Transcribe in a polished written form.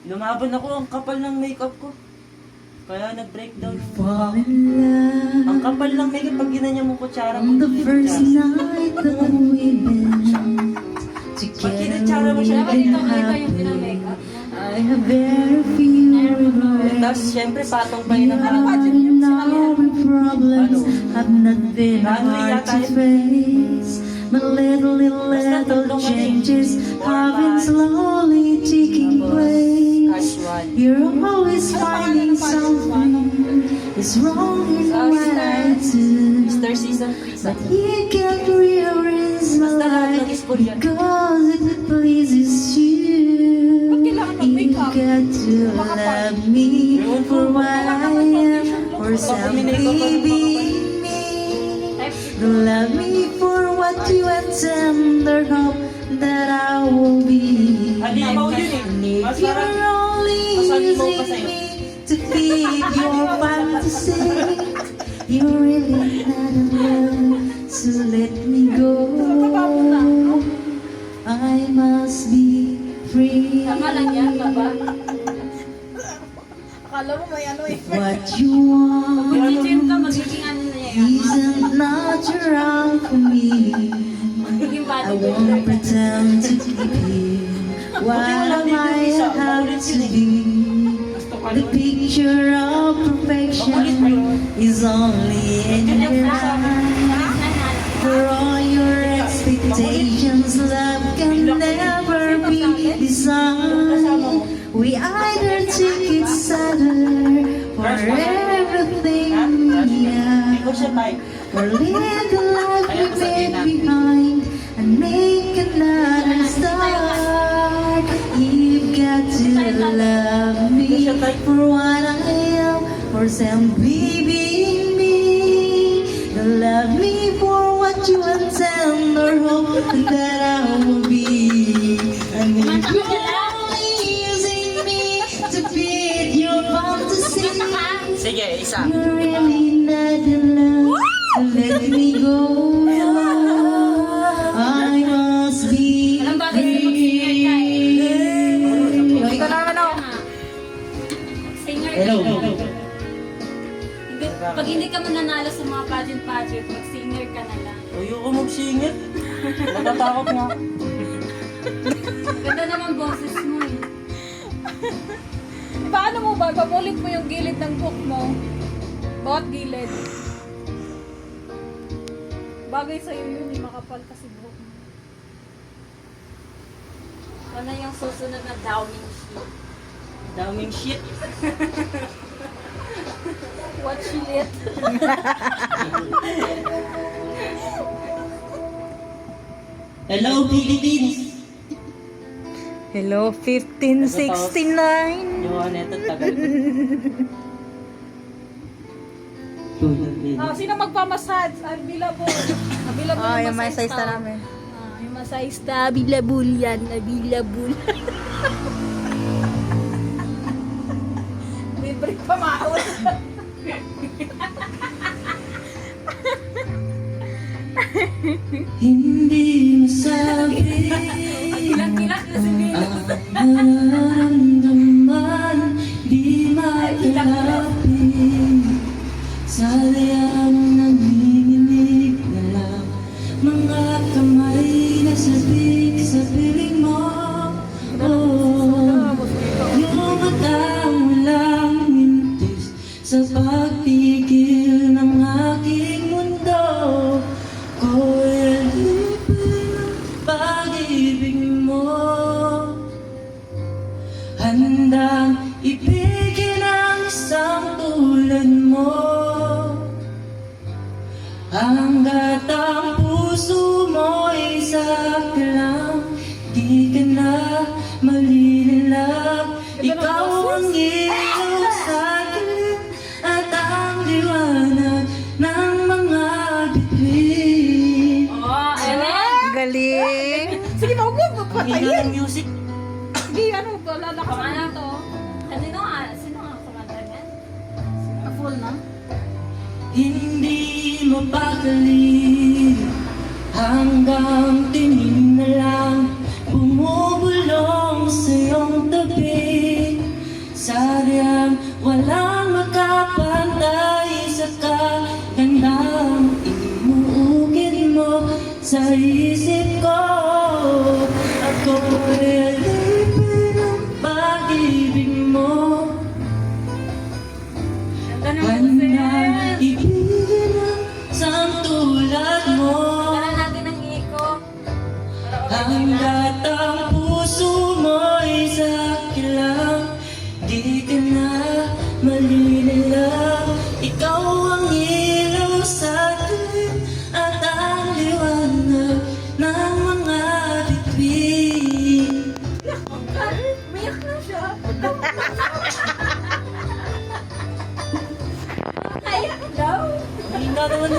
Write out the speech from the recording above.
Lumaban ako, ang kapal ng makeup ko. Kaya nag-breakdown yung Fall mukha ko. in love Ang kapal ng makeup pag ginanya mo kutsara mo. on the first night that we met Pag kinatsara mo siya, together ganyan. and happy. I have very few regrets. Tapos syempre patong pa yun ang Now my problems have not been hard to face. But little changes have been slowly taking place. Casual. You're always finding something is wrong in what I do. Mr. Season 3 sa. But you can't rearrange my Basta lahat ng life school yan. because it pleases you. You got to love me for what I am, for simply being me. Love me for what you and tender hope that I will be. Halimaw yun eh. And if Mas you're parang only halimaw pa using sa'yo. me to feed your fantasy, you're really not in love, so let me go. I must be free. Tama lang yan, baba. Akala mo may ano eh. What you want Mag-gym ka, magiging ano na yan. isn't natural for me. Magiging I body won't pretend to keep you. What am I have to be? The picture of perfection is only in your eyes. For all your expectations, love can never be designed. We either take it sadder for everything we Hindi ko have, siya type. or live the life we made behind and make another start. You've got to love me for what I am, for simply being me. Love me for what you intend or hope that I will be. And if you're only using me to feed your fantasy, Sige, isa. you're really not in love, so let me go. I must be Alam ba, gusto mag-singer ka eh. free. Ikaw naman ako. Singer ka. Hello. Pag hindi ka mananalo sa mga pageant, mag-singer ka na lang. Ayoko mag-singer. Natatakot nga. Ganda naman boses mo eh. Paano mo ba? Pamulit mo yung gilid ng book mo. Bawat gilid. Bagay sa'yo yun, eh. Makapal kasi book mo. Ano yung susunod na downing sheet? Daming shit. What she lit. Hello, Philippines! Hello, 1569. Yung neto, tagal ko. Tulad din. Ah, sino magpamassage? Available. Available Oh, yung may massage size na towel. namin. Ah, yung massage na available yan. Available. Libre pa maawat. Hindi masabi Kilak-kilak na si Nilo. ang nararamdaman, di mailapin. Sa layang nanginginig na lang, mga kamay na sabik sa piling mo. Oh, yung matang walang mintis sa pagpigil ng aking mundo. Ko'y alipin ang pag-ibig mo, handang ibigin ang isang tulad mo. Hanggat ang puso mo'y saklang, di ka na malililap. Ikaw ang ilaw sa gilid at ang liwanag ng mga bituin. Oh, ayun na yan. Galing! Sige, huwag mo Ang hina patayin. ng music. Hindi, ano, lalakas Kumana na to. to. Sino nga kumanta niyan? Full na. Hindi mapakali hanggang tingin na lang bumubulong sa iyong tabi. sa isip ko. Ako ay alipin ng pag-ibig mo. Ganda ng Handa boses. ibigin ang isang tulad mo. Ganda natin ng iko. Hanggat ang puso mo'y sa akin lang, di ka na malilila. Ikaw ang ilaw sa akin at ang liwanag ng mga bituin. Umiyak na siya. Kaya daw. Hindi na naman